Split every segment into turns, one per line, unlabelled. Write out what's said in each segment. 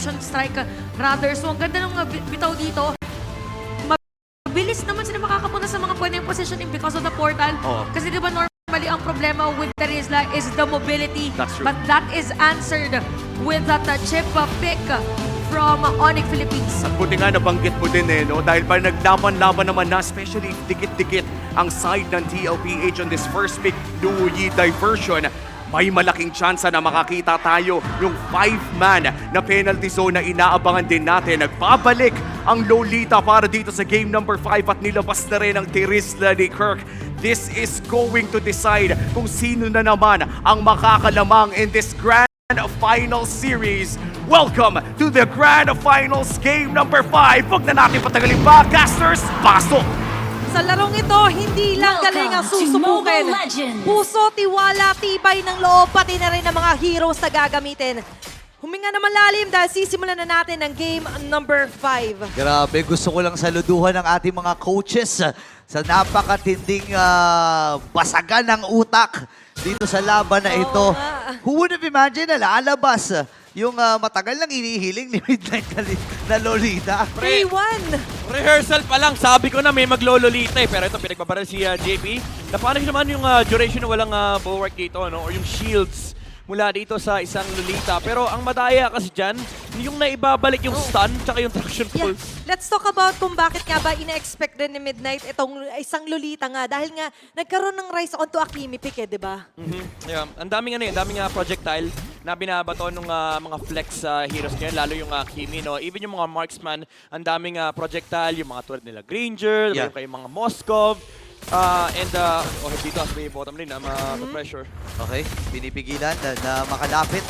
strike rather. So, ang ganda ng bitaw dito. Mabilis naman sila makakapunta sa mga pwedeng positioning because of the portal. Kasi di ba normally ang problema with Terizla is the mobility.
That's true.
But that is answered with that chip pick from Onyx Philippines.
At buti nga nabanggit mo din no? Dahil pa naglaban-laban naman na, especially dikit-dikit ang side ng TLPH on this first pick, Luyi diversion. May malaking tsansa na makakita tayo yung 5-man na penalty zone na inaabangan din natin. Nagbabalik ang Lolita para dito sa game number 5 at nilabas na rin ang Terizla ni Kirk. This is going to decide kung sino na naman ang makakalamang in this Grand Final Series. Welcome to the Grand Finals game number 5. Huwag na natin patagalin pa, casters, pasok!
Sa larong ito, hindi lang galing ang susubukin. Puso, tiwala, tibay ng loob, pati na rin ang mga heroes na gagamitin. Huminga naman lalim dahil sisimulan na natin ang game number 5.
Grabe, gusto ko lang saluduhan ng ating mga coaches sa napakatinding basagan ng utak dito sa laban na ito. Who would have imagined na lalabas yung matagal lang inihiling ni Midnight na Lolita?
3-1.
Rehearsal pa lang, sabi ko na may maglololita pero ito pinagbabaril si JP. Napanish naman yung duration na walang bulwark dito, no? Or yung shields mula dito sa isang Lolita. Pero ang madaya kasi dyan, yung naibabalik yung stun tsaka yung traction
Yeah.
pulse.
Let's talk about kung bakit nga ba ina-expect din ni Midnight itong isang Lolita nga. Dahil nga, nagkaroon ng rise onto Akimi pick di ba?
Yeah. Ang daming daming projectile na binabato ng mga flex heroes ngayon, lalo yung Kimi, no? Even yung mga marksman, ang daming projectile, yung mga tulad nila Granger, yung kay mga Moskov, dito as may bottom lane na pressure.
Okay, pinipigilan na makalapit.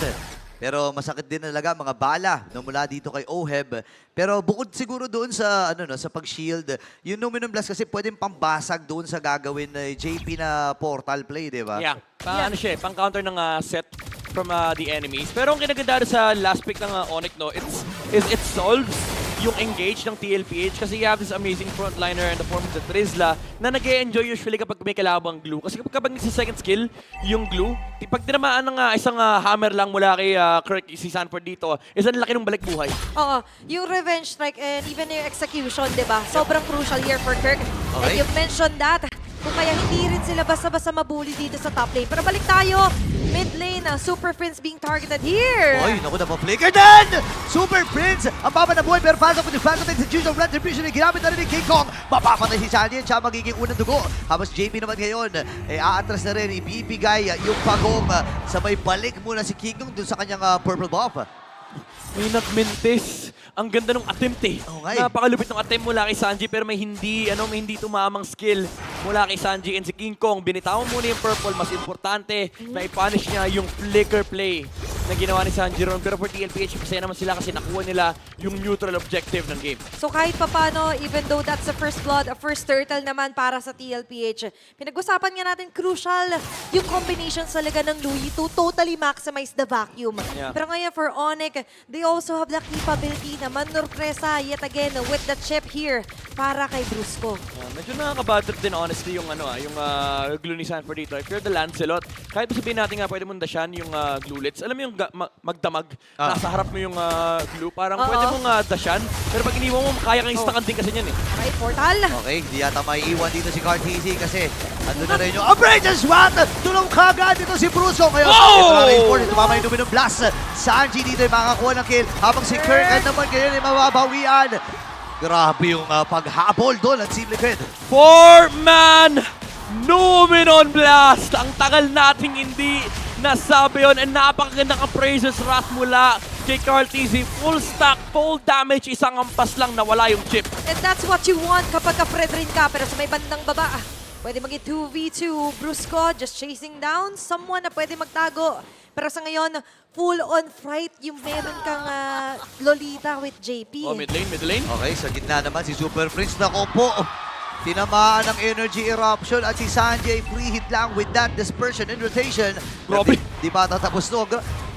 Pero masakit din talaga mga bala no, mula dito kay Oheb. Pero bukod siguro doon sa sa pag-shield, yung Numinum Blast kasi pwedeng pambasag doon sa gagawin ni JP na portal play, di ba?
Yeah. Ano siya, pang-counter ng set from the enemies. Pero ang kinaganda sa last pick ng Onyx, no, it solves yung engage ng TLPH kasi you have this amazing frontliner in the form of the Terizla na nag-e-enjoy usually kapag may kalabang glue. Kasi kapag nagsi-second skill, yung glue, pag tinamaan ng isang hammer lang mula kay Kirk, si Sanford dito, is ang laki ng balik buhay.
Oo, yung revenge strike and even yung execution, di ba? Sobrang crucial here for Kirk. And you've mentioned that. Kung kaya hindi rin sila basta-basta mabuli dito sa top lane. Pero balik tayo, mid lane, Super Prince being targeted here.
Oy, naku, napaflicker din! Super Prince! Ang baba na buhay pero fast with the fast execution of retribution ay ginamit na rin ni King Kong. Mapapatay si Chanyan, siya magiging unang dugo. Habang JP naman ngayon, aatras na rin, ibibigay yung pagong sa may balik muna si King Kong dun sa kanyang purple buff.
May nagmintis. Ang ganda ng attempt
Okay.
Napakalupit ng attempt mula kay Sanji pero may hindi tumamang skill mula kay Sanji and si King Kong. Binitawan muna yung purple. Mas importante na i-punish niya yung flicker play na ginawa ni Sanji ron. Pero for TLPH, masaya naman sila kasi nakuha nila yung neutral objective ng game.
So kahit papano, even though that's a first blood, a first turtle naman para sa TLPH, pinag-usapan nga natin crucial yung combinations talaga ng Luyi to totally maximize the vacuum.
Yeah.
Pero ngayon for Onyx, they also have the capability na manurpresa yet again with the chip here para kay Brusco.
Medyo nakaka-bad trip din honestly yung yung glue ni Sanford dito. If you're the Lancelot, kahit sabihin natin nga pwede mong dasyan yung glulets. Alam mo yung magdamag, nasa harap mo yung glue, parang pwede mong dasyan. Pero pag iniwan mo, kaya kang istakanting kasi yan
Okay, portal.
Okay, hindi yata may iwan dito si Cartesi kasi ando na rin yung Abrasion Swat! Tulong kagad dito si Bruso. Kaya tumama yung Numinum Blast. Sanji dito yung makakakuha ng kill habang si Kirk at naman ngayon ay mababawian. Grabe yung paghabol doon at Team Liquid.
4-man Numinon Blast! Ang tagal nating hindi nasabi yun and napakagandang appraisers wrath mula kay Cartesi. Full stack, full damage, isang ampas lang nawala yung chip.
And that's what you want kapag ka-Fredrin ka. Pero sa may bandang baba, pwede maging 2v2. Brusco just chasing down someone na pwede magtago. Pero sa ngayon, full-on fight yung meron kang Lolita with JP.
Oh, mid lane.
Okay, sa gitna naman si Super Prince na kompo. Tinamaan ng energy eruption at si Sanjay free hit lang with that dispersion and rotation.
Grabe.
Di ba tatapos to?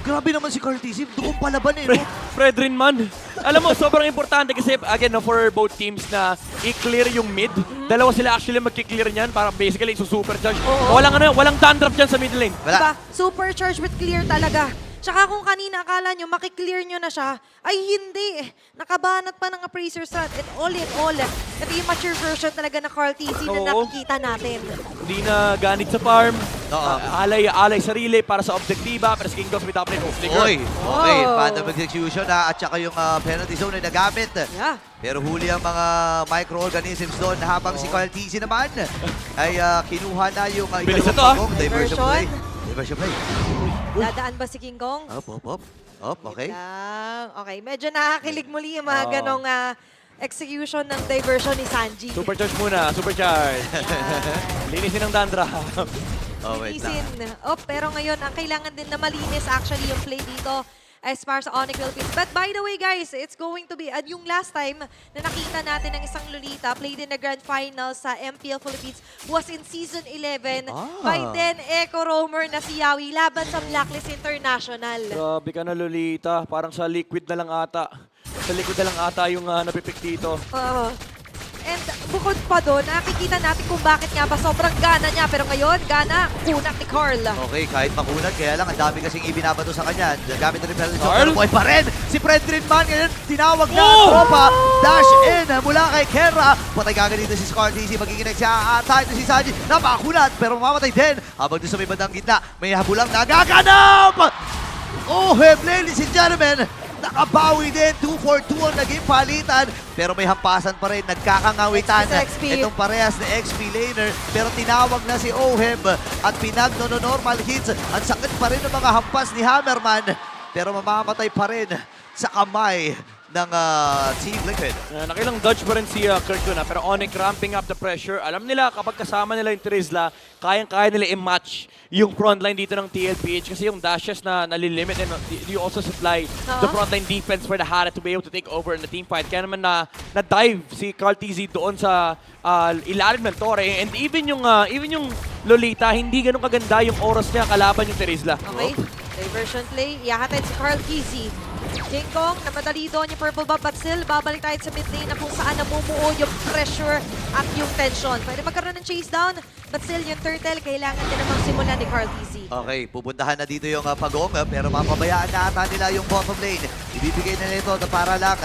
Grabe naman si Cartesi. Doon palaban no?
Fredrin man. Alam mo, sobrang importante kasi, again, no, for both teams na i-clear yung mid. Dalawa sila actually mag-clear niyan para basically supercharge. Walang dandruff dyan sa mid lane.
Wala.
Diba? Supercharge with clear talaga. Tsaka kung kanina akala nyo, makiklear nyo na siya, ay hindi. Nakabanat pa ng Appraiser strat. And all in all, ito yung mature version talaga na Carl TC na
Oo.
nakikita natin.
Hindi na ganit sa farm.
Oo.
Alay sarili para sa objektiba. Pero si King Kong with uplane.
Oy, okay,
Oh.
Phantom Execution at saka yung penalty zone ay nagamit.
Yeah.
Pero huli ang mga microorganisms doon habang si Carl TC naman ay kinuha na yung
Bilis
ikalawang
ito, ah.
pagong. Diversion play.
Diversion.
Diversion play.
Dadaan ba si King Kong?
Up, okay.
Wait lang. Okay, medyo nakakilig muli yung mga
Oo.
ganong execution ng diversion ni Sanji.
Supercharge muna. Supercharge. Linisin ng Dandra.
Oh, wait lang.
Linisin. Oh, pero ngayon, ang kailangan din na malinis actually yung play dito as far sa Onyx Philippines. But by the way, guys, it's going to be, yung last time na nakita natin ng isang Lolita played in the Grand Finals sa MPL Philippines was in Season 11 by then Echo Roamer na si Yawi laban sa Blacklist International.
Grabe ka na, Lolita. Parang sa liquid na lang ata. Sa liquid na lang ata yung napipik dito.
And bukod pa doon, nakikita natin kung bakit nga ba sobrang gana niya. Pero ngayon, gana, kunat ni Carl.
Okay, kahit makunat, kaya lang ang dami kasing ibinabato sa kanya. Gamit na rin penalty zone,
Carl?
pero buhay pa rin. Si Fredrin man ngayon, tinawag na
Oh!
ang tropa. Dash in mula kay Kera. Patay kagad dito si Scar TC. Magkikinig siya. Ito si Sanji. Napakunat, pero mamamatay din. Habang doon sa may bandang gitna, may habulang nagaganap! Oh, ladies and gentlemen, nakabawi din. 2-4-2 ang naging palitan. Pero may hampasan pa rin. Nagkakangawitan.
XP sa XP.
Itong parehas na XP laner. Pero tinawag na si Oheb at pinag-normal hits. Ang sakit pa rin ng mga hampas ni Hammerman. Pero mamamatay pa rin sa kamay ng Team Liquid.
Nakilang dodge pa rin si Kirk doon. Pero Onyx ramping up the pressure. Alam nila kapag kasama nila yung Trizla, kayang-kaya nila i-match yung frontline dito ng TLPH. Kasi yung dashes na nalilimit and you also supply the frontline defense for the Hara to be able to take over in the team fight. Kaya naman na-dive si Carl TZ doon sa ilalim ng Torre. And even yung Lolita, hindi ganun kaganda yung oras niya kalaban yung Trizla.
Okay, diversion play. Iyahatid si Carl Kizzy. King Kong, namadali doon yung purple buff, but still, babalik tayo sa mid lane na kung saan namumuo yung pressure at yung tension. Pwede magkaroon ng chase down, but still, yung turtle, kailangan din namang simulan ni Carl Kizzy.
Okay, pupuntahan na dito yung pagong, pero mapabayaan na ata nila yung bottom lane. Ibibigay na nito na para lang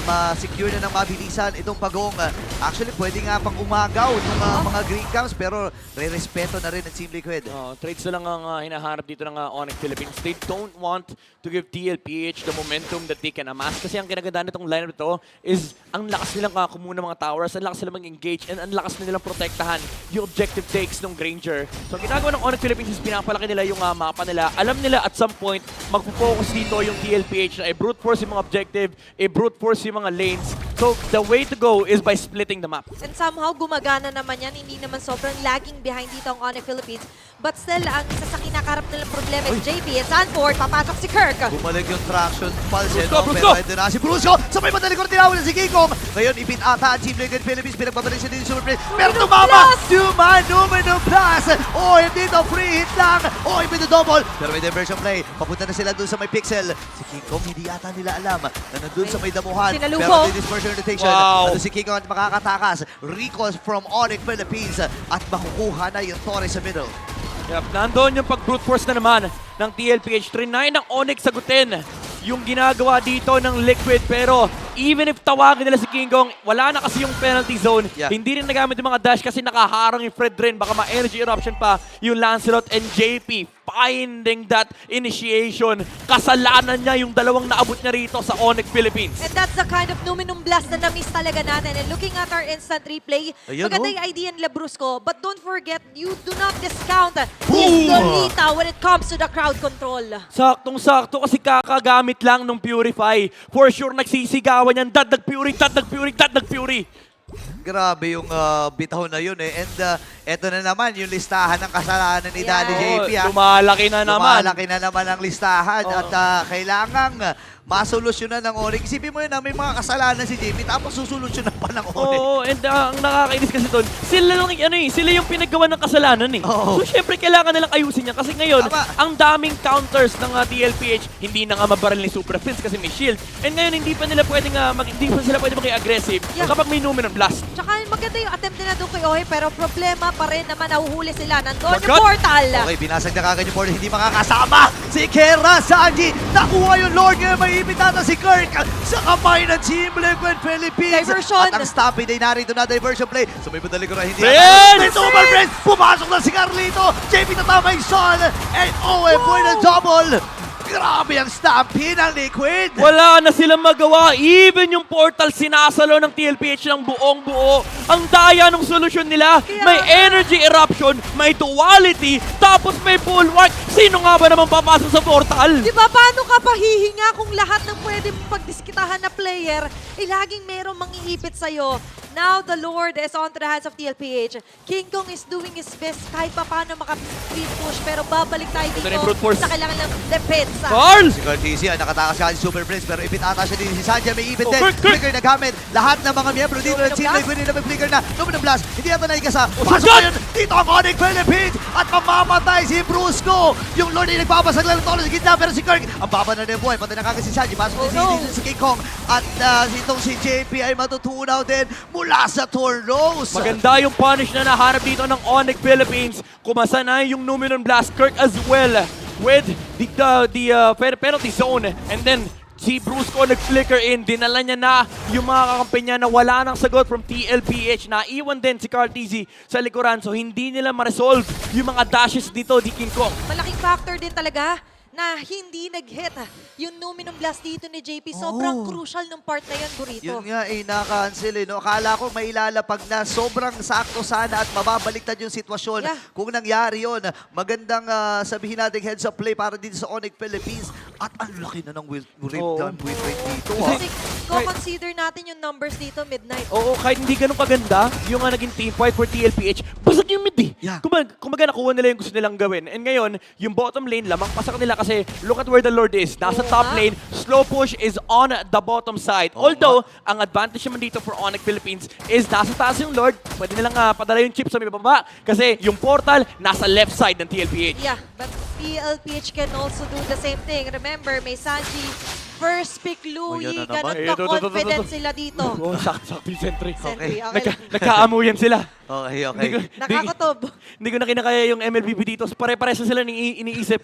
ma-secure na ng mabilisan itong pagong. Actually, pwede nga pang umagaw ng mga green camps, pero re-respeto na rin ng Team Liquid.
Trades na lang ang hinaharap dito ng Onyx Philippines. They don't want to give TLPH the momentum that they can amass. Kasi ang kinagandaan nitong lineup ito is ang lakas nilang kumuha ng mga towers, ang lakas nilang mag-engage, and ang lakas nilang protektahan yung objective takes ng Granger. So ang ginagawa ng Onyx Philippines is pinapalaki nila yung mapa nila. Alam nila at some point, magpo-focus dito yung TLPH na i-brute force yung mga objective, i-brute force yung mga lanes. So the way to go is by splitting the map.
And somehow, gumagana naman yan. Hindi naman sobrang lagging behind dito ang Onyx Philippines. But still, ang isa sa kinakaharap nilang problema is JP and Sanford. Papasok si Kirk.
Bumalik yung traction pulse,
Brusco,
no?
Brusco!
Pero ito na si Brusco. Sa may madaling ko tinawag na si King Kong. Ngayon, ipit ata ang Team Liquid Philippines. Pinagbabalik siya din yung Super Play. Pero
Numino
tumama!
Plus!
Numino Plus! Oh, hindi to free hit lang. Oh, ipit double. Pero may diversion play. Papunta na sila dun sa may pixel. Si King Kong, hindi yata nila alam na nandun sa may damuhan.
Sinalubong.
Pero may dispersion rotation.
Wow.
Ano si King Kong at makakatakas. Recalls from Onyx Philippines. At makukuha na yung Torre sa middle.
Yep, nandoon yung pag-brute force na naman ng TLPH. Trinay ng Onyx sagutin yung ginagawa dito ng Liquid. Pero even if tawagin nila si King Kong, wala na kasi yung penalty zone.
Yeah.
Hindi rin nagamit yung mga dash kasi nakaharang yung Fredrin. Baka ma-energy eruption pa yung Lancelot and JP. Finding that initiation. Kasalanan niya yung dalawang naabot niya rito sa Onyx Philippines.
And that's the kind of Numinum Blast na na-miss talaga natin. And looking at our instant replay,
Ayun,
maganda
oh.
yung idea nila Brusco. But don't forget, you do not discount his Lolita when it comes to the crowd control.
Saktong-sakto kasi kakagamit lang ng Purify. For sure, nagsisigawan yan. Dadag Fury, Dadag Fury, Dadag Fury.
Grabe yung bitaw na yun eh. And eto na naman yung listahan ng kasalanan ni Daddy
Yeah.
JP.
Lumalaki na naman.
Lumalaki na naman ang listahan
Oo.
at kailangang masolusyonan ng Onyx. Isipin mo yun na may mga kasalanan si JP tapos susolusyonan pa ng Onyx.
Oo, and ang nakakainis kasi doon, sila yung pinaggawa ng kasalanan eh.
Oo.
So syempre kailangan nilang ayusin yan kasi ngayon,
Tama.
ang daming counters ng TLPH, hindi na nga mabaril ni Super Prince kasi may shield. And ngayon hindi pa sila pwedeng maging aggressive
Yeah.
kapag may Numenor Blast.
Tsaka maganda yung attempt nila doon kay Ohe, pero problema pa rin naman, nahuhuli sila. Nandun yung
Forgot.
portal.
Okay, binasag na kagad yung portal. Hindi makakasama si Kera Sanji. Nakuha yung Lord. Ngayon may ipitata si Kirk sa kamay ng Team Liquid Philippines.
Diversion.
At ang Stampede ay narito na diversion play. So may madali ko na hindi.
Prince!
Prince over Prince. Pumasok na si Carlito. JP natama yung Son. And Owe boy na double. Grabe ang Stampede ng Liquid.
Wala na silang magawa. Even yung portal sinasalo ng TLPH ng buong buo. Ang daya ng solusyon nila. May energy eruption, may duality, tapos may bulwark. Sino nga ba naman papasok sa portal?
Di ba, paano ka pahihinga kung lahat ng pwede mong pagdiskitahan na player, laging merong mangiipit sa'yo? Now, the Lord is onto the hands of TLPH. King Kong is doing his best kahit pa paano maka-speed push, pero babalik tayo
Ito
dito
na yung brute force.
sa kailangan ng depensa.
Carl!
Si Carl TC, nakatakas siya si Super Prince, pero ipit ata siya din si Sanjay, may ipit
Oh,
din.
Kirk!
Flicker na gamit. Lahat ng mga miyembro dito ng
Luminous
Team
Blast?
Liquid na may flicker na. Luminous Blast, hindi yata naigasa. Pasok
Forgot!
ngayon dito ang Onyx Philippines at mamamatay si Brusco. Yung Lord ay nagbabasag lang ng tolo sa gitna, pero si Kirk, ang baba na rin buhay. Patay na kagad si Sanjay, pasok din
no.
si King Kong. At itong si JP ay matutunaw din mula sa Tornos.
Maganda yung punish na naharap dito ng Onyx Philippines. Kumasa na yung Numenor Blast. Kirk as well with the penalty zone. And then si Brusco nag-flicker in. Dinala niya na yung mga kakampi niya na wala nang sagot from TLPH. Naiwan din si Carl TZ sa likuran. So hindi nila ma-resolve yung mga dashes dito di King Kong.
Malaking factor din talaga na hindi nag-hit yung Numenor Blast dito ni JP. Sobrang crucial ng part na yan, Burrito.
Yun nga naka-cancel No? Akala ko may ilalapag na sobrang sakto sana at mababaliktad yung sitwasyon.
Yeah.
Kung nangyari yun, magandang sabihin natin heads up play para dito sa Onyx Philippines. At ang laki na ng win rate dito.
Kasi kung consider natin yung numbers dito, midnight.
Oo, kahit hindi ganun kaganda, yung naging team fight for TLPH, basag yung mid eh.
Yeah.
Kumbaga nakuha nila yung gusto nilang gawin. And ngayon, yung bottom lane, lamang pasak nila kasi look at where the Lord is. Nasa top lane, slow push is on the bottom side. Although, ang advantage naman dito for Onyx Philippines is nasa taas yung Lord. Pwede nilang padala yung chip sa may baba kasi yung portal nasa left side ng TLPH.
Yeah, but TLPH can also do the same thing. Remember, may Sanji, first pick Louie,
yan na
ganun
naman.
ka-confident sila dito.
Oo, sakto yung sentry.
Sentry, okay lang.
Nagkaamuyan sila.
Okay.
Nakakutob.
Hindi ko na kinakaya yung MLBB dito. Pare-pares na sila iniisip.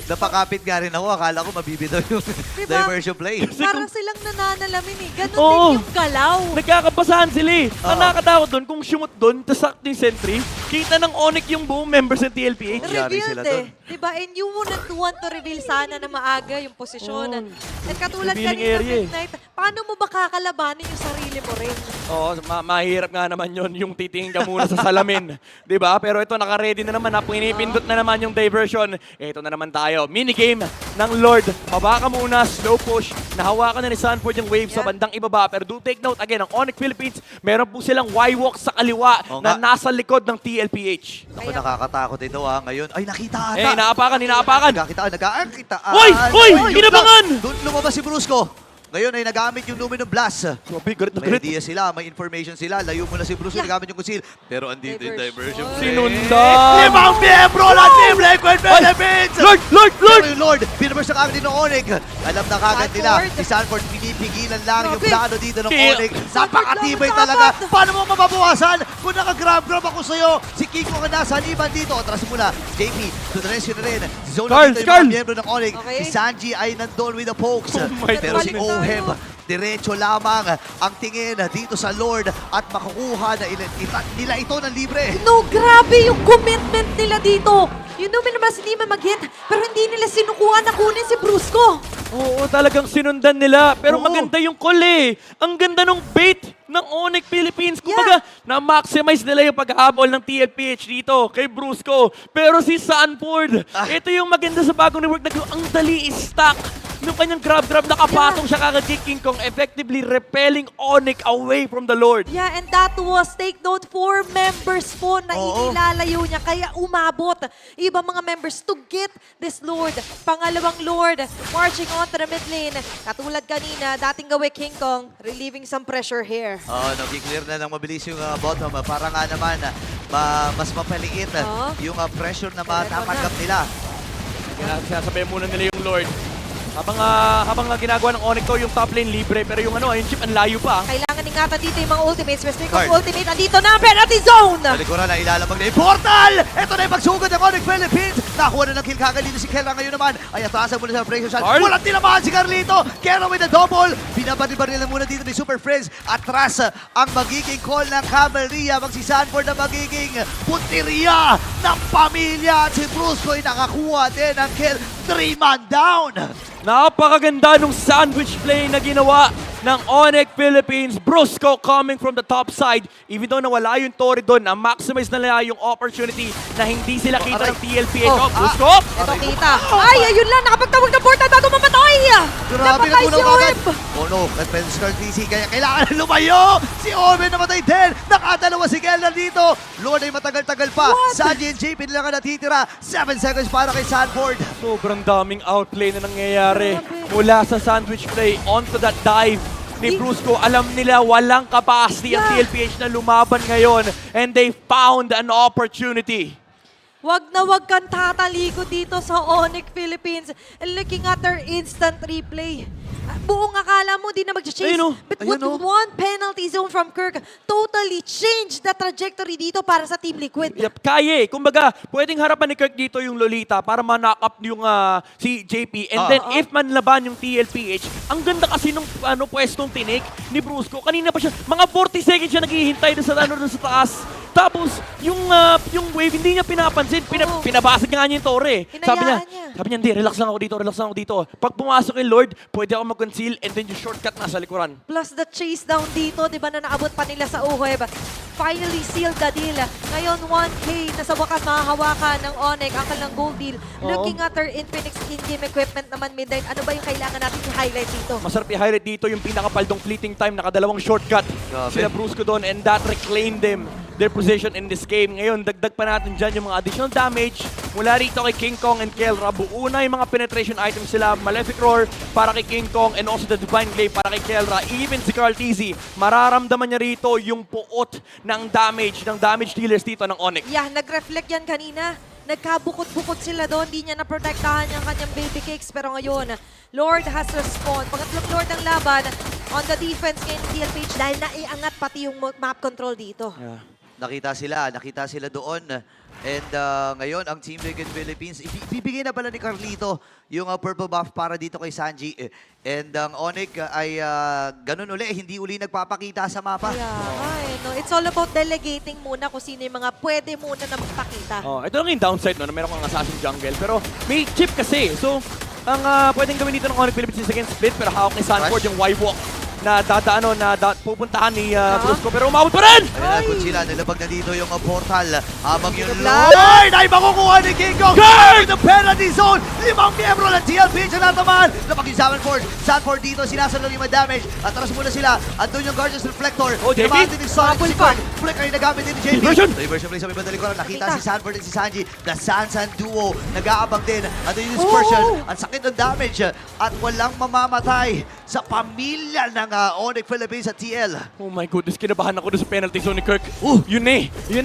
Napakapit nga rin ako. Akala ko mabibitaw yung
Diba?
diversion play.
Parang silang nananalamin eh. Ganun
Oo.
din yung galaw.
Nagkakabasahan sila eh. Ang
Oo.
nakakatakot doon, kung shumot doon, tas sakto yung sentry, kita ng Onyx yung buong members ng TLPH.
Yari
Revealed
sila
eh.
dun.
Diba? And you wouldn't want to reveal sana na maaga yung posisyon.
Oo.
At katulad
Revealing
kanina
area eh.
midnight, paano mo ba kakalabanin yung sarili mo rin?
Oo, mahirap nga naman yon yung titingin ka muna sa salamin. 'Di ba? Pero ito, naka-ready na naman. Pinipindot na naman yung diversion. Ito na naman tayo. Minigame ng Lord. Baba ka muna, slow push. Nahawakan na ni Sanford yung wave sa
Yeah.
bandang ibaba. Pero do take note, again, ang Onyx Philippines, meron po silang Y-walk sa kaliwa
Oo
na
nga.
nasa likod ng TLPH.
Ako nakakatakot ito ngayon. Ay, nakita ata.
Eh, inaapakan.
Nagkakita.
Hoy! Inabangan!
Doon lumabas si Brusco. Ngayon ay nagamit yung Luminous Blast.
Grabe, galit na
May
galit.
idea sila, may information sila. Layo muna si Brusco,
Yeah.
nagamit yung conceal. Pero andito yung diversion.
Sinundan!
5 miyembro ng Team Liquid Philippines!
Lord!
Pero yung Lord, pinabers na kagad din ng Onyx. Alam na kagad nila,
Sanford.
si Sanford pinipigilan lang yung
Grabe.
plano dito ng
Kaya-
Onyx.
Sanford
Napakatibay
lang
talaga.
dapat.
Paano mo mababawasan? Kung naka-grab ako sa'yo, si Kiko ka nasa liban dito. Atras muna, JP, to the rescue na rin. Si Zona
Carl,
dito yung
Carl.
mga miyembro ng Onyx.
Okay.
Si Sanji ay nandun with the pokes.
Oh my
Pero si
God.
Oheb, diretso lamang ang tingin dito sa Lord at makukuha na nila ito ng libre.
No, grabe yung commitment nila dito. Yung Numenor Blast hindi man mag-hit, pero hindi nila sinukuha na kunin si Brusco.
Oo, talagang sinundan nila. Pero
Oo.
maganda yung call eh. Ang ganda ng bait ng Onyx Philippines. Kumbaga, na-maximize nila yung pag-aabol ng TLPH dito kay Brusco. Pero si Sanford, ito yung maganda sa bagong rework. Ang dali is-stack nung kanyang grab-grab, nakapatong siya kagad kay King Kong, effectively repelling Onyx away from the Lord.
Yeah, and that was, take note, 4 members po na inilalayo niya. Kaya umabot ibang mga members to get this Lord. Pangalawang Lord, marching on to the mid lane. Katulad kanina, dating gawe King Kong, relieving some pressure here.
Nag-clear na ng mabilis yung bottom. Para nga naman, mas mapaliit yung pressure na matatanggap nila.
Sinasabayan muna nila yung Lord. Habang ginagawa ng Onyx to, yung top lane libre, pero yung yung chip ang layo pa.
Kailangan ingatan dito yung mga ultimates. Western Kong ultimate, andito na ang penalty zone!
Sa likuran na ilalabag na yung portal! Ito na yung pagsugod ng Onyx Philippines! Nakuha na ng kill kagad dito si Kelra ngayon naman. Ay, atasan muna sa break shot. Walang tinamaan si Carlito! Kelra with the double! Binabati-baril na muna dito ni Super Friends. Atras ang magiging call ng Cavalry habang si Sanford na magiging punteriya ng pamilya. At si Brusco ay nakakuha din ng kill. 3-man down!
Napakaganda nung sandwich play na ginawa ng Onyx Philippines. Brusco coming from the top side. Even though nawala yung Tori doon, na-maximize na nila yung opportunity na hindi sila kita ng TLPH. Brusco!
Ito kita. Ay, ayun lang, nakapagtawag ng portal bago mamatay!
Grabe na
Napatay si
tunaw agad.
Orb!
Oh no, defense card DC, kaya kailangan na lumayo! Si Orbe namatay din! Nakadalawa si Kelner dito! Lord ay matagal-tagal pa. Sanji and JP nila ka natitira. 7 seconds para kay Sanford.
Sobrang daming outplay na nangyayari mula sa sandwich play onto that dive ni Brusco. Alam nila walang capacity ang TLPH na lumaban ngayon, and they found an opportunity.
Wag na wag kang tatalikod dito sa Onyx Philippines. And looking at their instant replay. Buong akala mo di na mag-chase.
Ayun,
But with one penalty zone from Kirk, totally changed the trajectory dito para sa Team Liquid.
Yep, kaya eh. Kumbaga, pwedeng harapan ni Kirk dito yung Lolita para ma-knock up yung si JP. And then, if manlaban yung TLPH, ang ganda kasi nung pwestong tinik ni Brusco. Kanina pa siya, mga 40 seconds siya naghihintay doon sa taas. Tapos, yung wave, hindi niya pinapansin. Pinabasag nga niya yung Torre. Sabi niya, hindi, relax lang ako dito. Pag pumasok yung Lord, pwede ako mag-conceal and then yung shortcut nasa likuran.
Plus the chase down dito, di ba na naabot pa nila sa Uheb. Finally sealed the deal. Ngayon 1K na sa wakas mahahawakan ng Onyx ang kanilang gold deal. Looking at their Infinix in-game equipment naman midnight, ano ba yung kailangan natin i-highlight dito?
Masarap i-highlight dito yung pinakapaldong fleeting time, nakadalawang shortcut. Sila Brusco doon, and that reclaimed them their position in this game. Ngayon, dagdag pa natin dyan yung mga additional damage mula rito kay King Kong and Kelra. Buo na yung mga penetration items sila. Malefic Roar para kay King Kong and also the Divine Glaive para kay Kelra. Even si Carl TZ, mararamdaman niya rito yung puot ng damage dealers dito ng Onyx.
Yeah, nag-reflect yan kanina. Nagkabukod-bukod sila doon. Di niya naprotektahan yung kanyang baby cakes. Pero ngayon, Lord has respawned. Pangatlong Lord ng laban on the defense ngayon ng TLPH dahil naiangat pati yung map control dito.
Yeah.
Nakita sila doon. And ngayon, ang Team Liquid Philippines, ibibigay na pala ni Carlito yung purple buff para dito kay Sanji. And ang Onyx ay ganun uli, hindi uli nagpapakita sa mapa.
Yeah, no, it's all about delegating muna kung sino yung mga pwede muna na magpakita.
Ito lang yung downside no, na meron kang assassin jungle. Pero may chip kasi. So, ang pwedeng gawin dito ng Onyx Philippines is against split, pero hawak ni Sanford yung Y-Walk na pupuntahan ni Brusco, pero umabot pa rin!
Ayun na, Kuchila, nilabag na dito yung portal. Habang yung Lord ay makukuha ni King Kong.
Guard!
The penalty zone! 5 miyembro ng TLPH na natamaan. Napag yung Sanford dito, sinasalo yung damage. Atras muna sila. Andun yung Guardians Reflector.
JP?
Tinamaan din ni Sonic si Kirk. Flick ay nagamit din ni JP.
Diversion!
Diversion play sa may bandali ko. Nakita si Sanford and si Sanji. The Sansan duo. Nag-aabang din. Andun yung dispersion. Ang sakit ng damage. At walang mamamatay sa pamilya ng Onyx Philippines at TL.
Oh my goodness, kinabahan ako doon sa penalty zone ni Kirk. Yun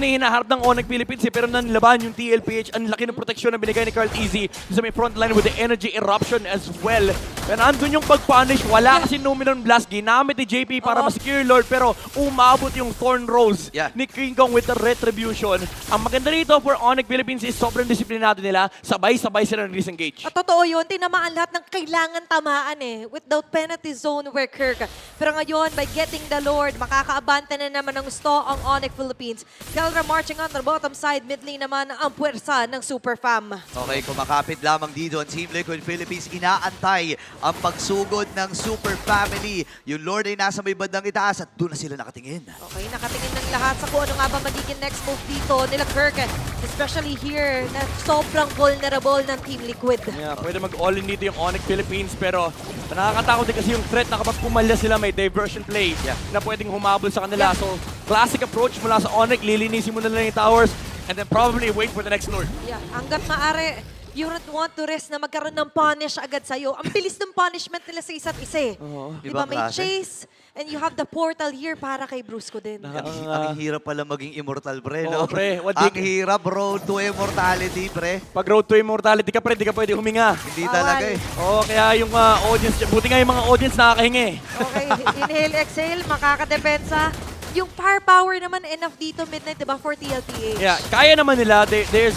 hinaharap ng Onyx Philippines pero nanlaban yung TLPH. Ang laki ng proteksyon na binigay ni Carl TZ sa may frontline with the energy eruption as well. Pero andun yung pag-punish, wala kasi Numenon Blast. Ginamit ni JP para ma-secure Lord pero umabot yung Thorn Rose ni King Kong with the retribution. Ang maganda rito for Onyx Philippines is sobrang disiplinado nila. Sabay-sabay sila ng disengage.
At totoo yun, tinamaan lahat ng kailangan tamaan without penalty zone where Kirk. Pero ngayon, by getting the Lord, makakaabante na naman ng gusto ang Onyx Philippines. Kelra marching on the bottom side, mid lane naman ang puwersa ng Super Fam.
Okay, kumakapit lamang dito ang Team Liquid Philippines. Inaantay ang pagsugod ng Super Family. Yung Lord ay nasa may bandang itaas at doon na sila nakatingin.
Okay, nakatingin ng lahat. lahat sa kung ano nga ba magiging next move dito nila Kirk. Especially here, na sobrang vulnerable ng Team Liquid.
Yeah, pwede mag-all-in dito yung Onyx Philippines, pero nakakatakot din kasi yung threat na kapag pumalya sila may diversion play na pwedeng humabol sa kanila.
Yeah.
So, classic approach mula sa Onyx, lilinisin mo na lang yung towers and then probably wait for the next Lord.
Yeah, hanggat maaari, you don't want to risk na magkaroon ng punish agad sa'yo. Ang bilis ng punishment nila sa isa't isa. Diba?
Ibang
May
klase.
chase, and you have the portal here para kay Brusco din.
Ang hirap pala maging immortal, pre,
Oo,
no?
pre.
Ang hirap, road to immortality, pre.
Pag road to immortality ka, pre, di ka pwede huminga.
Hindi
Bawal.
talaga eh.
Oo, kaya yung audience, buti nga yung mga audience nakakahinga eh.
Okay, inhale, exhale, makakadepensa. Yung firepower naman enough dito midnight, diba, for TLPH.
Yeah, kaya naman nila. There's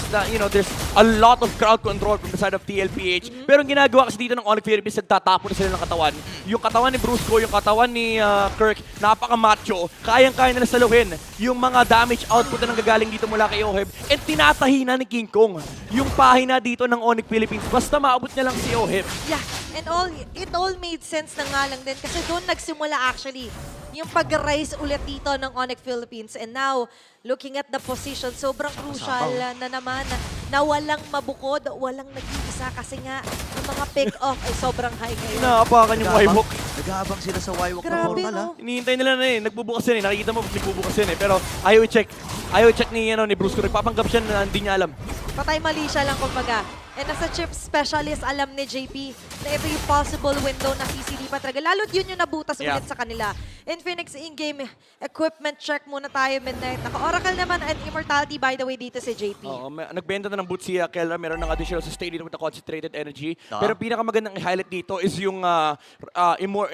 a lot of crowd control from the side of TLPH. Pero ang ginagawa kasi dito ng Onyx Philippines, nagtatapo na sila ng katawan. Yung katawan ni Brusco, yung katawan ni Kirk, napaka-macho. Kayang-kaya nila saluhin yung mga damage output na nanggagaling dito mula kay Oheb. And tinatahina ni King Kong yung pahina dito ng Onyx Philippines. Basta maabot niya lang si Oheb.
Yeah, and it all made sense na nga lang din kasi doon nagsimula actually yung pag-rise ulit dito ng Onyx Philippines. And now, looking at the position, sobrang crucial na naman na walang mabukod, walang nag-iisa kasi nga yung mga pick-off ay sobrang high ngayon.
Inaapakan yung Wywalk.
Nag-aabang sila sa Wywalk na
Grabe,
portal, ha?
no?
Hinihintay nila na eh. Nagbubukas yun eh. Nakikita mo nagbubukas yun eh. Pero ayaw i-check. Ayaw i-check ni Brusco. Nagpapanggap siya na hindi niya alam.
Patay mali siya lang kumbaga. And as a chip specialist, alam ni JP na ito yung possible window na CCD pa talaga. Lalo't yun yung nabutas ulit sa kanila. In Phoenix in-game, equipment check muna tayo midnight. Naka-Oracle naman and Immortality by the way dito si JP.
Oo, nagbenta na ng boot si Kelra. Meron ng additional sustain dito with the concentrated energy. Pero pinakamagandang i-highlight dito is yung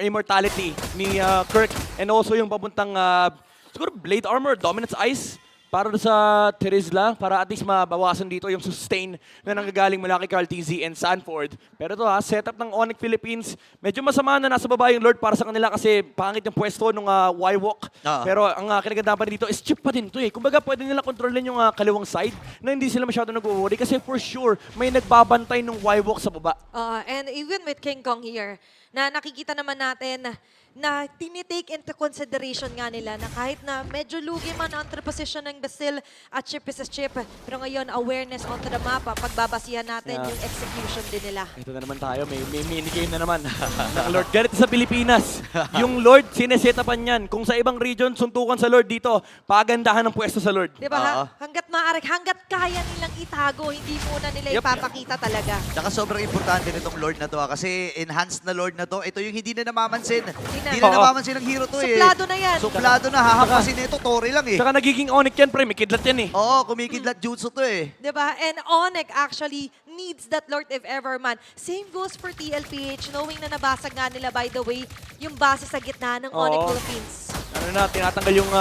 immortality ni Kirk and also yung papuntang siguro Blade Armor, Dominance Ice para sa Terizla, para at least mabawasan dito yung sustain na nanggagaling mula kay Carl TZ and Sanford. Pero ito setup ng Onyx Philippines, medyo masama na nasa baba yung Lord para sa kanila kasi pangit yung pwesto ng Wywalk. Pero ang kinagandapan dito is chip pa din ito eh. Kumbaga pwede nila kontrolin yung kaliwang side na hindi sila masyado nag-worry kasi for sure may nagbabantay ng Wywalk sa baba.
And even with King Kong here, na nakikita naman natin na tinitake into consideration nga nila na kahit na medyo lugi man ang position ng Basil at chip is a chip, pero ngayon awareness onto the map, pagbabasihan natin yung execution din nila.
Ito na naman tayo, may minigame na naman. Ng Lord, ganito sa Pilipinas. Yung Lord, sinesetapan yan. Kung sa ibang region, suntukan sa Lord dito, pagandahan ng pwesto sa Lord.
Diba? Hanggat maaari, hanggat kaya nilang itago, hindi muna nila ipapakita talaga.
Tsaka sobrang importante nitong Lord na to, kasi enhanced na Lord na to. Ito yung hindi na namamansin.
na.
Hindi na namamansin ng hero to eh.
Suplado na yan.
Suplado na, hahampasin nito, Tori lang eh.
Tsaka nagiging Onyx yan, pre. May kidlat yan eh.
Oo, kumikidlat jutsu to eh.
Diba? And Onyx actually needs that Lord if ever man. Same goes for TLPH, knowing na nabasag nga nila, by the way, yung base sa gitna ng Onyx Philippines.
Ano na, tinatanggal yung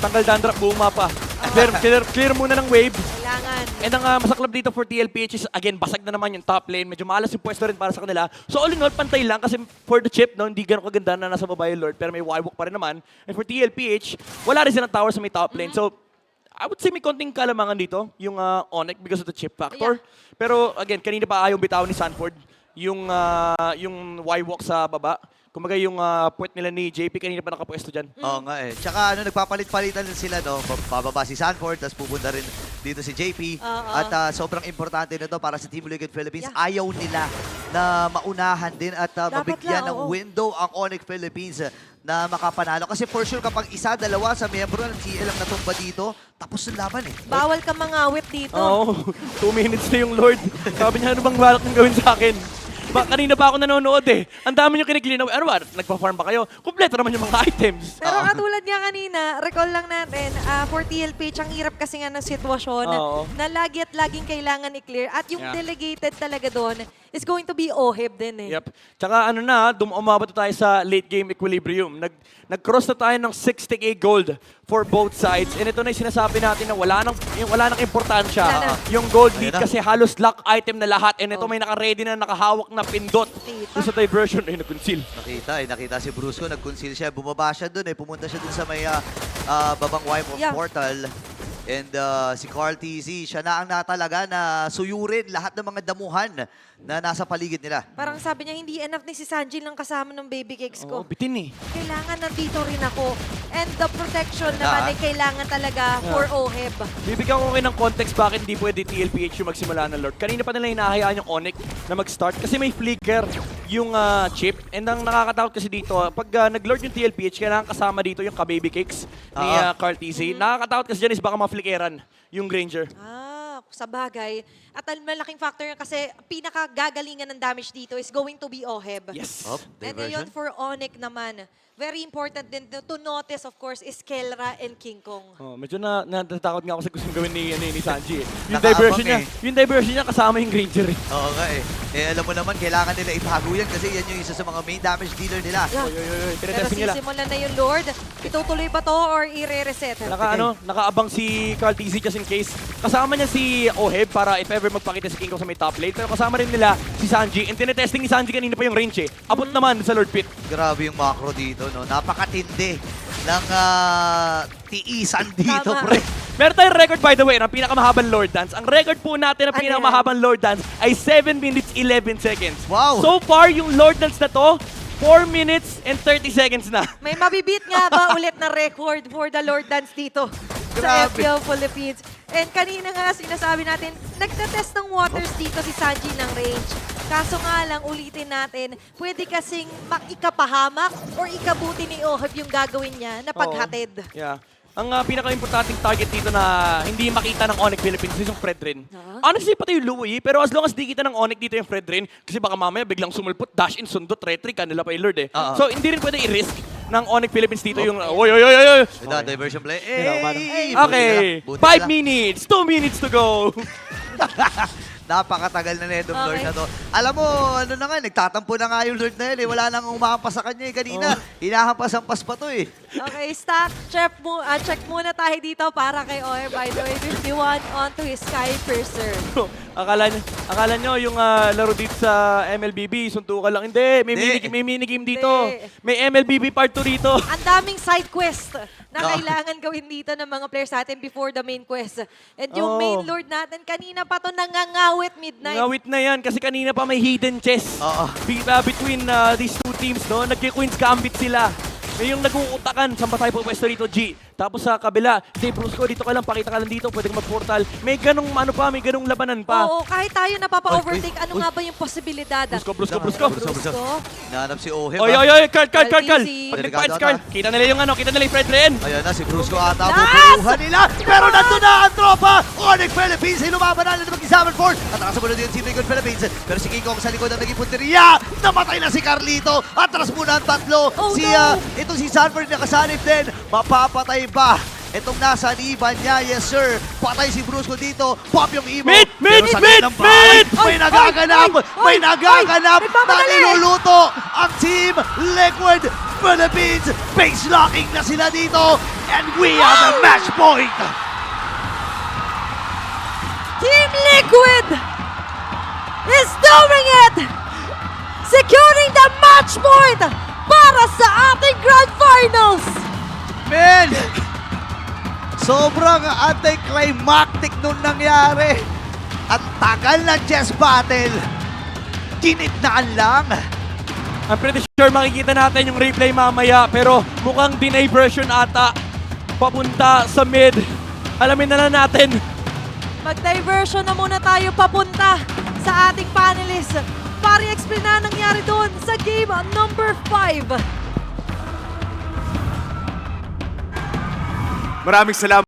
tanggal dandruff buong mapa. Clear muna ng wave.
Kailangan.
And ang masaklap dito for TLPH is, again, basag na naman yung top lane. Medyo malas yung pwesto rin para sa kanila. So all in all, pantay lang kasi for the chip, no, hindi ganun kaganda na nasa baba yung Lord, pero may Wywalk pa rin naman. And for TLPH, wala rin silang tower sa may top lane. So I would say may konting kalamangan dito, yung Onyx because of the chip factor. Pero again, kanina pa ayaw bitaw ni Sanford yung Wywalk sa baba. Kumbaga yung puwet nila ni JP kanina pa nakapwesto dyan.
Oo nga eh. Tsaka nagpapalit-palitan din sila, no? Bababa si Sanford, tapos pupunta rin dito si JP. At sobrang importante na to para sa Team Liquid Philippines. Ayaw nila na maunahan din at mabigyan ng window ang Onyx Philippines na makapanalo. Kasi for sure kapag isa, dalawa sa miyembro ng TL ang natumba dito, tapos yung laban eh.
Bawal ka mangawit dito.
Oo, 2 minutes na yung Lord. Sabi niya, ano bang balak nang gawin sa akin? Kanina pa ako nanonood eh. Ang dami nyo kiniklina. Ano ba? Nagpa-farm ba kayo? Kompleto naman yung mga items.
Pero katulad nga kanina, recall lang natin, for TLPH, ang hirap kasi nga ng sitwasyon na lagi at laging kailangan i-clear. At yung delegated talaga doon is going to be Oheb din eh.
Yep. Tsaka ano na, umabot na tayo sa late game equilibrium. Nag-cross na tayo ng 60k gold for both sides. And ito na yung sinasabi natin na wala nang importansya. Yung gold lead kasi halos lock item na lahat. And ito may naka-ready na nakahawak na pindot. Doon sa diversion ay nag-conceal.
Nakita si Brusco, nag-conceal siya. Bumaba siya doon eh. Pumunta siya doon sa may babang wipe of portal. And si Carl TZ, siya na ang natalaga na suyurin lahat ng mga damuhan na nasa paligid nila.
Parang sabi niya, hindi enough ni si Sanji lang kasama ng baby cakes
Oo,
ko.
bitin eh.
Kailangan nandito rin ako. And the protection naman ay kailangan talaga for Oheb.
Bibigyan ko kayo ng context bakit hindi pwede TLPH yung magsimula ng Lord. Kanina pa nila hinahayaan yung Onyx na mag-start kasi may flicker yung chip. And ang nakakatakot kasi dito, pag nag-Lord yung TLPH, kailangan kasama dito yung ka-baby cakes ni Carl TZ. Nakakatakot kasi dyan is baka ma-flickeran yung Granger.
Sa bagay. At ang malaking factor yan kasi pinakagagalingan ng damage dito is going to be Oheb.
Yes.
And ngayon for Onyx naman, very important din to notice, of course, is Kelra and King Kong.
Oh, medyo natatakot nga ako sa gustong gawin ni Sanji. Yung
Nakaabang
diversion niya,
eh.
yung diversion niya kasama yung Granger eh.
Oo nga eh. Alam mo naman, kailangan nila itago yan kasi yan yung isa sa mga main damage dealer nila.
Yeah.
Oy,
Pero
tinetesting nila.
sisimulan na yung Lord. Itutuloy ba to or i-reset?
Nakaabang si Carl TZ just in case. Kasama niya si Oheb para if ever magpakita si King Kong sa may top lane. Pero kasama rin nila si Sanji. And tinetesting ni Sanji kanina pa yung range eh. Abot naman sa Lord Pit.
Grabe yung macro dito, no? Napakatindi ng tiisan dito,
Tama.
pre.
Meron tayong record by the way ng pinakamahabang Lord Dance. Ang record po natin ng
Ano
pinakamahabang Lord Dance ay 7 minutes 11 seconds.
Wow.
So far, yung Lord Dance na to, 4 minutes and 30 seconds na.
May mabibit nga ba ulit na record for the Lord Dance dito sa
Grabe.
FPL Philippines? And kanina nga sinasabi natin, nagtatest ng waters dito si Sanji ng range. Kaso nga lang, ulitin natin, pwede kasing ikapahamak or ikabuti ni Oheb yung gagawin niya na paghatid.
Yeah. Ang pinaka-importanting target dito na hindi makita ng Onyx Philippines is yung Fredrin. Honestly, pati yung Louie, pero as long as di kita ng Onyx dito yung Fredrin, kasi baka mamaya biglang sumulput, dash in, sundot, retry, kanila pa yung Lord eh. So, hindi rin pwede i-risk ng Onyx Philippines dito yung, oy.
With that diversion play.
Okay, 5 minutes, 2 minutes to go.
Napakatagal na netong
Okay.
Lord na to. Alam mo, ano na nga, nagtatampo na nga yung Lord na yun eh. Wala nang umahampas sa kanya eh. Kanina, hinahampas-hampas pa to eh.
Okay, stack. Check muna tayo dito para kay Oheb. By the way, 51 onto his Sky Piercer.
Akala nyo yung laro dito sa MLBB, suntukan lang. Hindi, may minigame dito.
Hindi.
May MLBB part 2 dito.
Ang daming side quest na kailangan gawin dito ng mga players natin before the main quest. And yung main lord natin, kanina pa to nangangawit midnight.
Ngawit na yan kasi kanina pa may hidden chest. Between these two teams, no? Nagki-Queen's Gambit sila. May yung nag-uutakan, saan ba tayo pwesto rito, G? Tapos sa kabila, Dave Brusco, dito ka lang, pakita ka lang dito, pwede kang mag-portal. May ganong may ganong labanan pa.
Oo, kahit tayo napapa-overtake, ano nga ba yung posibilidad?
Brusco.
Hinahanap si Oheb.
Oy, Carl.
LTC.
Pag nag-fights, Carl, kita nila yung Fredrin.
Ayan na, si Brusco ata pupuruhan nila. Pero nandun na ang tropa! Onyx Philippines ay lumaban na mag-examine force. At nakasamunod din si Bacon Philippines. Pero si King Kong sa likod ang naging punteriya. Namatay na si Carlito. Atras muna ang tatlo.
Oh,
Itong si Sanford nakasanib din. Mapapatay ba? Itong nasa liban niya, yes sir. Patay si Brusco dito. Pop yung emo.
Mid!
Pero sa loob ng bahay, may nagaganap! May nagaganap na
nagmamadali!
niluluto ang Team Liquid Philippines. Base locking na sila dito. And we have a match point.
Team Liquid is doing it! Securing the match point para sa ating Grand Finals!
Man! Sobrang anticlimactic nung nangyari. Ang tagal ng chess battle. Kinitnaan lang.
I'm pretty sure makikita natin yung replay mamaya, pero mukhang deny version ata. Papunta sa mid. Alamin na natin.
Mag-diversion na muna tayo papunta sa ating panelists para i-explain na nangyari doon sa game number 5.
Maraming salamat